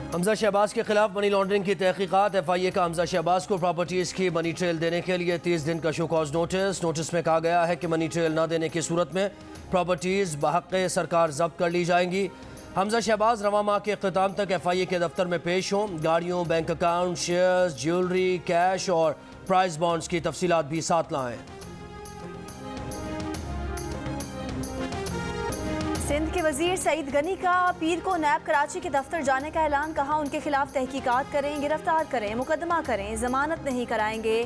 हमजा शहबाज के खिलाफ money laundering की तहकीकात। FIA का हमजा शहबाज को प्रॉपर्टीज़ की मनी ट्रेल देने के लिए 30 दिन का शो कॉज नोटिस में कहा गया है कि मनी ट्रेल न देने की सूरत में प्रॉपर्टीज़ बहक़ सरकार जब्त कर ली जाएंगी। हमजा शहबाज रवा माह के अख्ताम तक FIA के दफ्तर में पेश हों। गाड़ियों, bank account, shares, jewellery, cash और प्राइस बॉन्ड्स की तफसीलात भी साथ लाएँ। सिंध के वजीर सईद गनी का पीर को नैब कराची के दफ्तर जाने का ऐलान। कहा उनके खिलाफ तहकीकात करें, गिरफ्तार करें, मुकदमा करें, जमानत नहीं कराएंगे।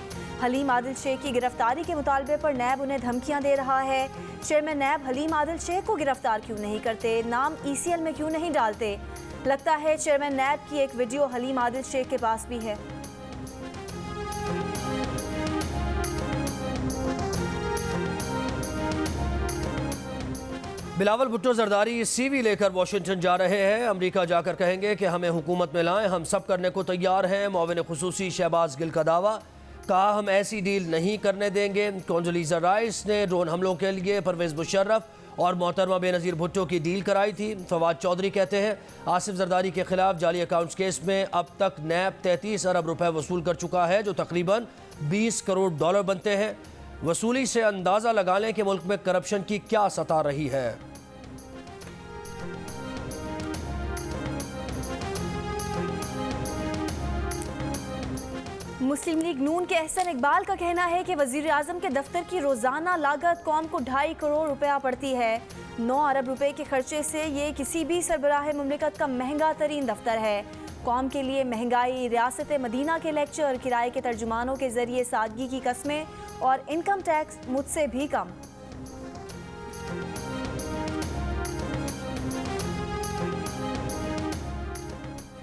हलीम आदिल शेख की गिरफ्तारी के मुतालबे पर नैब उन्हें धमकियां दे रहा है। चेयरमैन नैब हलीम आदिल शेख को गिरफ्तार क्यों नहीं करते, नाम ECL में क्यों नहीं डालते। लगता है चेयरमैन नैब की एक वीडियो हलीम आदिल शेख के पास भी है। बिलावल भुट्टो जरदारी CV लेकर वाशिंगटन जा रहे हैं। अमेरिका जाकर कहेंगे कि हमें हुकूमत में लाएं, हम सब करने को तैयार हैं। मुआविन खुसूसी शहबाज गिल का दावा। कहा हम ऐसी डील नहीं करने देंगे। कॉन्डोलीज़ा राइस ने ड्रोन हमलों के लिए परवेज़ मुशर्रफ और मोहतरमा बेनज़ीर भुट्टो की डील कराई थी। फवाद चौधरी कहते हैं आसिफ जरदारी के खिलाफ जाली अकाउंट्स केस में अब तक नैब 33 अरब रुपए वसूल कर चुका है, जो तकरीबन 20 करोड़ डॉलर बनते हैं। वसूली से अंदाज़ा लगा लें कि मुल्क में करप्शन की क्या सतह रही है। मुस्लिम लीग नून के एहसन इकबाल का कहना है कि वजीर आजम के दफ्तर की रोजाना लागत कौम को 2.5 करोड़ रुपया पड़ती है। 9 अरब रुपए के खर्चे से ये किसी भी सरबराह मुमलिकत का महंगा तरीन दफ्तर है। कौम के लिए महंगाई, रियासत मदीना के लेक्चर, किराए के तर्जुमानों के जरिए सादगी की कस्में और इनकम टैक्स मुझसे भी कम।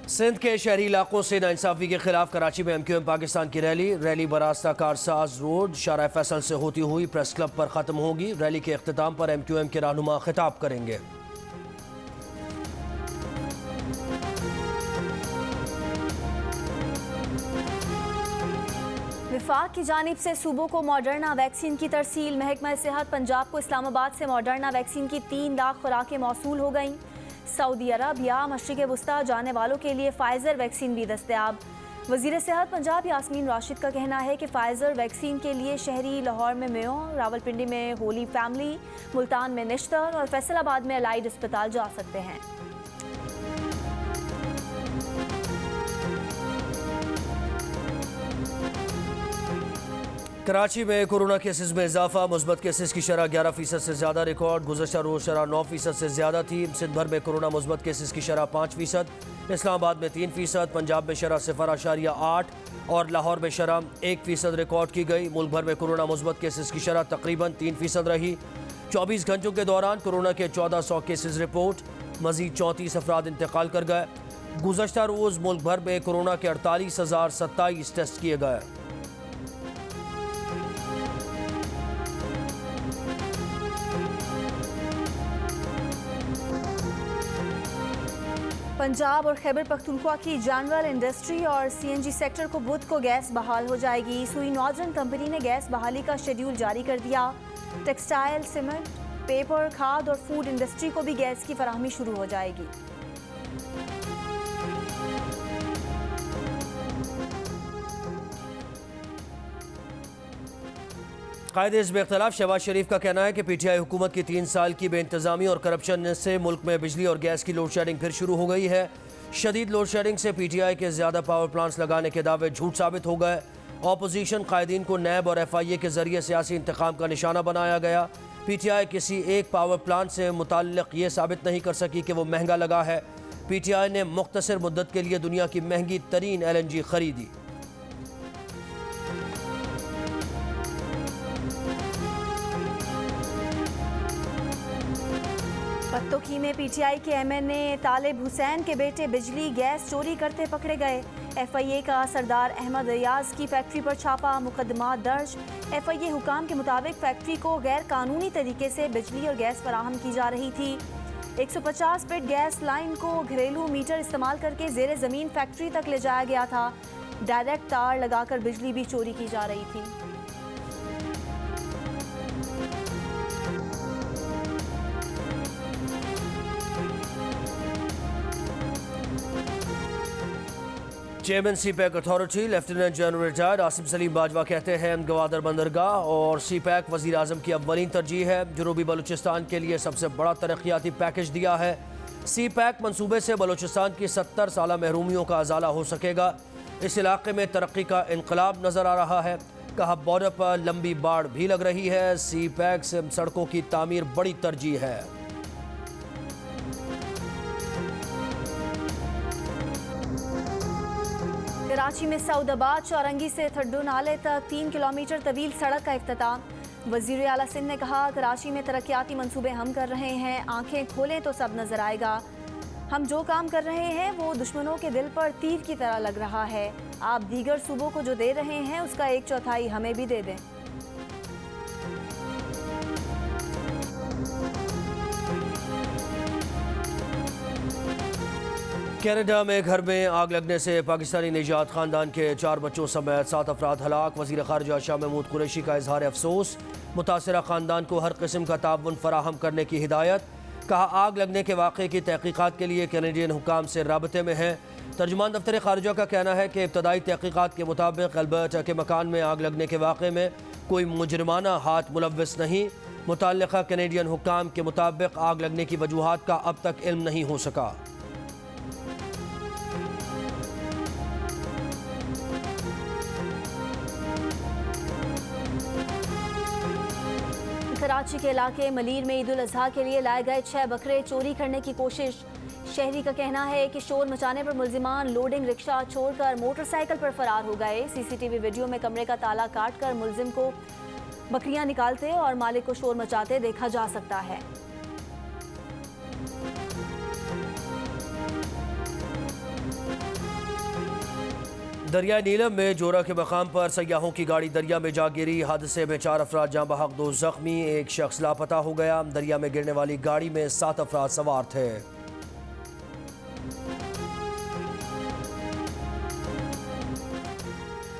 सिंध के शहरी इलाकों से नाइंसाफी के खिलाफ कराची में MQM पाकिस्तान की रैली बरास्ता कारसाज रोड शारा फैसल से होती हुई प्रेस क्लब पर ख़त्म होगी। रैली के अख्ताम पर MQM के रहनुमा खिताब करेंगे। विफाक की जानिब से सूबों को मॉडर्ना वैक्सीन की तरसील। महकमा सेहत पंजाब को इस्लामाबाद से मॉडर्ना वैक्सीन की 3 लाख खुराकें मौसूल हो गईं। सऊदी अरब या मशरिक़ वस्ता जाने वालों के लिए फाइज़र वैक्सीन भी दस्तयाब। वज़ीर सेहत पंजाब यास्मीन राशिद का कहना है कि फाइज़र वैक्सीन के लिए शहरी लाहौर में मेयो, रावलपिंडी में होली फैमिली, मुल्तान में निश्तर और फैसलाबाद में अलाइड अस्पताल जा सकते हैं। कराची में कोरोना केसेस में इजाफा। मुस्बत केसेस की शरह 11% से ज़्यादा रिकॉर्ड। गुज़श्ता रोज़ शरह 9% से ज़्यादा थी। सिंध भर में कोरोना मुस्बत केसेस की शरह 5%, इस्लामाबाद में 3%, पंजाब में शरह 0.8 और लाहौर में शरह 1% रिकॉर्ड की गई। मुल्क भर में कोरोना मुस्बत केसेस की शरह तकरीबन 3% रही। 24 घंटों के दौरान कोरोना के 1400 केसेस रिपोर्ट। मज़ीद 34 अफराद इंतकाल कर गए। गुज़श्ता रोज़ मुल्क भर में कोरोना के 48,027 टेस्ट किए गए। पंजाब और खैबर पख्तूनख्वा की जानवर इंडस्ट्री और CNG सेक्टर को बुध को गैस बहाल हो जाएगी। सुई नॉर्दर्न कंपनी ने गैस बहाली का शेड्यूल जारी कर दिया। टेक्सटाइल, सीमेंट, पेपर, खाद और फूड इंडस्ट्री को भी गैस की फराहमी शुरू हो जाएगी। कायदे हिज़्ब इख्तिलाफ शहबाज शरीफ का कहना है कि PTI हुकूमत की 3 साल की बेइंतज़ामी और करप्शन से मुल्क में बिजली और गैस की लोड शेडिंग फिर शुरू हो गई है। शदीद लोड शेडिंग से PTI के ज़्यादा पावर प्लांट्स लगाने के दावे झूठ साबित हो गए। अपोजिशन कायदीन को नैब और FIA के जरिए सियासी इंतकाम का निशाना बनाया गया। PTI किसी एक पावर प्लांट से मुताल्लिक़ ये साबित नहीं कर सकी कि वो महंगा लगा है। PTI ने मुख्तसर मुद्दत के लिए दुनिया की महंगी तरीन LNG खरीदी। पत्तोखी में PTI के MNA तालिब हुसैन के बेटे बिजली गैस चोरी करते पकड़े गए। FIA का सरदार अहमद अयाज की फैक्ट्री पर छापा, मुकदमा दर्ज। FIA हुकाम के मुताबिक फैक्ट्री को गैर कानूनी तरीके से बिजली और गैस फराहम की जा रही थी। 150 फीट गैस लाइन को घरेलू मीटर इस्तेमाल करके ज़ेरे ज़मीन फैक्ट्री तक ले जाया गया था। डायरेक्ट तार लगाकर बिजली भी चोरी की जा रही थी। Chairman CPEC authority lieutenant general retired Asim Saleem Bajwa कहते हैं गवादर बंदरगाह और सी पैक वज़ीर आज़म की अव्वलीन तरजीह है। जनूबी बलूचिस्तान के लिए सबसे बड़ा तरक्याती पैकेज दिया है। सी पैक मनसूबे से बलूचिस्तान की 70 साला महरूमियों का अजाला हो सकेगा। इस इलाके में तरक्की का इनकलाब नज़र आ रहा है। कहा बॉर्डर पर लंबी बाढ़ भी लग रही है। सी पैक से सड़कों की तामीर बड़ी तरजीह है। कराची में सऊदाबाद चौरंगी से थड्डू नाले तक 3 किलोमीटर तवील सड़क का इफ्तिताम। वज़ीर आला सिंध ने कहा कराची में तरक्याती मंसूबे हम कर रहे हैं, आंखें खोलें तो सब नजर आएगा। हम जो काम कर रहे हैं वो दुश्मनों के दिल पर तीर की तरह लग रहा है। आप दीगर सूबों को जो दे रहे हैं उसका 1/4 हमें भी दे दें। कनाडा में घर में आग लगने से पाकिस्तानी निजात खानदान के 4 बच्चों समेत 7 अफराद हलाक। वज़ीर ख़ारिजा शाह महमूद कुरैशी का इजहार अफसोस। मुतासरा खानदान को हर किस्म का ताउन फराहम करने की हिदायत। कहा आग लगने के वाक़े की तहकीकात के लिए कैनेडियन हुकाम से राबते में है। तर्जुमान दफ्तर ख़ारिजा का कहना है कि इब्तदाई तहकीकात के मुताबिक अल्बर्टा के मकान में आग लगने के वाक़े में कोई मुजरमाना हाथ मुलव्वस नहीं। मुतल्लिक़ा कैनेडियन हुकाम के मुताबिक आग लगने की वजूहात का अब तक इल्म नहीं हो सका। कराची के इलाके मलीर में ईद उल अजहा के लिए लाए गए 6 बकरे चोरी करने की कोशिश। शहरी का कहना है कि शोर मचाने पर मुल्जिमान लोडिंग रिक्शा छोड़कर मोटरसाइकिल पर फरार हो गए। सीसीटीवी वीडियो में कमरे का ताला काटकर मुल्जिम को बकरियां निकालते और मालिक को शोर मचाते देखा जा सकता है। दरिया नीलम में जोरा के मकाम पर सयाहों की गाड़ी दरिया में जा गिरी। हादसे में 4 अफराद जहाँ बहक 2 जख्मी, 1 शख्स लापता हो गया। दरिया में गिरने वाली गाड़ी में 7 अफराद सवार थे।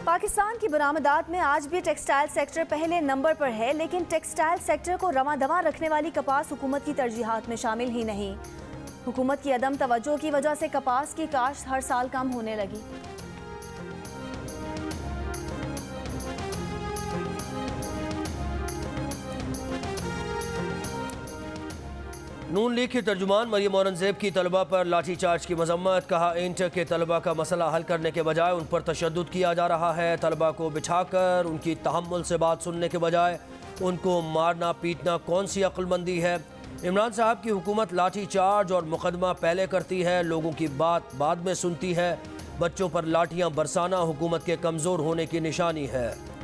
पाकिस्तान की बरामदात में आज भी टेक्सटाइल सेक्टर पहले नंबर पर है, लेकिन टेक्सटाइल सेक्टर को रवां-दवां रखने वाली कपास हुकूमत की तरजीहात में शामिल ही नहीं। हुकूमत की अदम तवज्जो की वजह से कपास की काश्त हर साल कम होने लगी। नून लीग की तर्जुमान मरियम औरंगजेब की तलबा पर लाठीचार्ज की मजम्मत। कहा इंटर के तलबा का मसला हल करने के बजाय उन पर तशद्दुद किया जा रहा है। तलबा को बिठाकर उनकी तहम्मुल से बात सुनने के बजाय उनको मारना पीटना कौन सी अक्लमंदी है। इमरान साहब की हुकूमत लाठीचार्ज और मुकदमा पहले करती है, लोगों की बात बाद में सुनती है। बच्चों पर लाठियां बरसाना हुकूमत के कमज़ोर होने की निशानी है।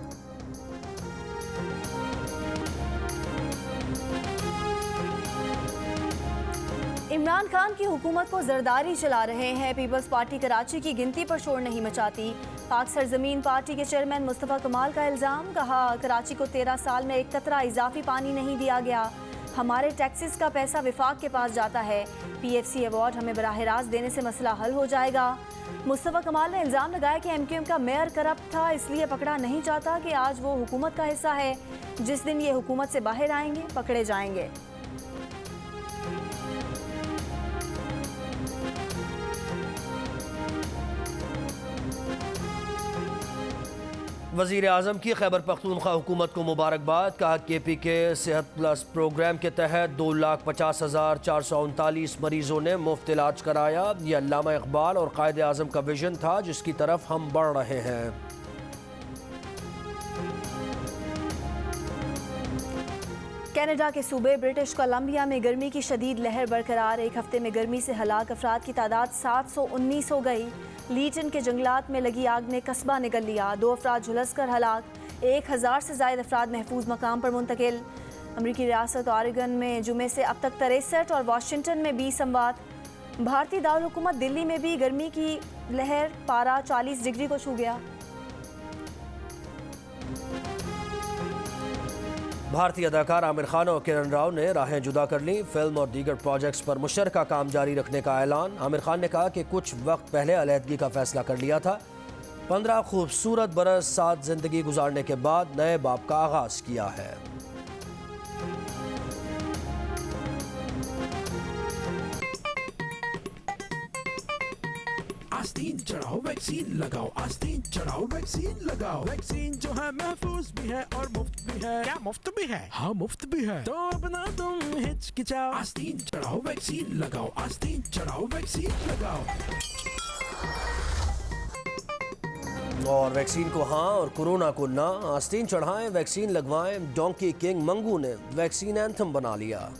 इमरान खान की हुकूमत को जरदारी चला रहे हैं। पीपल्स पार्टी कराची की गिनती पर शोर नहीं मचाती। पाक सरजमीन पार्टी के चेयरमैन मुस्तफ़ा कमाल का इल्ज़ाम। कहा कराची को 13 साल में 1 कतरा इजाफी पानी नहीं दिया गया। हमारे टैक्सेस का पैसा विफाक के पास जाता है। PFC अवार्ड हमें बराह रास्त देने से मसला हल हो जाएगा। मुस्तफ़ा कमाल ने इल्ज़ाम लगाया कि MQM का मेयर करप्ट था, इसलिए पकड़ा नहीं जाता कि आज वो हुकूमत का हिस्सा है। जिस दिन ये हुकूमत से बाहर आएंगे पकड़े जाएंगे। वज़ीर आज़म की खैबर पख्तूनख्वा हुकूमत को मुबारकबाद। कहा KP के सेहत प्लस प्रोग्राम के तहत 2,50,439 मरीजों ने मुफ्त इलाज कराया। यह अल्लामा इकबाल और कायद आज़म का विजन था जिसकी तरफ हम बढ़ रहे हैं। कनाडा के सूबे ब्रिटिश कोलंबिया में गर्मी की शदीद लहर बरकरार। 1 हफ्ते में गर्मी से हलाक अफराद की तादाद 719 हो गई। लीटन के जंगलात में लगी आग ने कस्बा निगल लिया। 2 अफराद झुलसकर हलाक, 1000 से ज़ायद अफराद महफूज मकाम पर मुंतकिल। अमरीकी रियासत ऑरेगन में जुमे से अब तक 63 और वाशिंगटन में 20 अमवात। भारतीय दारुल-हुकूमत दिल्ली में भी गर्मी की लहर, पारा 40 डिग्री को छू गया। भारतीय अदाकार आमिर खान और किरण राव ने राहें जुदा कर ली। फिल्म और दीगर प्रोजेक्ट्स पर मुश्तरका काम जारी रखने का ऐलान। आमिर खान ने कहा कि कुछ वक्त पहले अलहदगी का फैसला कर लिया था। 15 खूबसूरत बरस साथ जिंदगी गुजारने के बाद नए बाब का आगाज किया है। आस्तीन चढ़ाओ वैक्सीन लगाओ, आस्तीन चढ़ाओ वैक्सीन लगाओ। वैक्सीन जो है महफूज भी है और मुफ्त भी है। क्या मुफ्त भी है? हाँ मुफ्त भी है। तो अब ना तुम हिचकिचाओ, आस्तीन चढ़ाओ वैक्सीन लगाओ, आस्तीन चढ़ाओ वैक्सीन लगाओ। और वैक्सीन को हाँ और कोरोना को ना, आस्तीन चढ़ाएं, वैक्सीन लगवाएं। डोंकी किंग मंगू ने वैक्सीन एंथम बना लिया।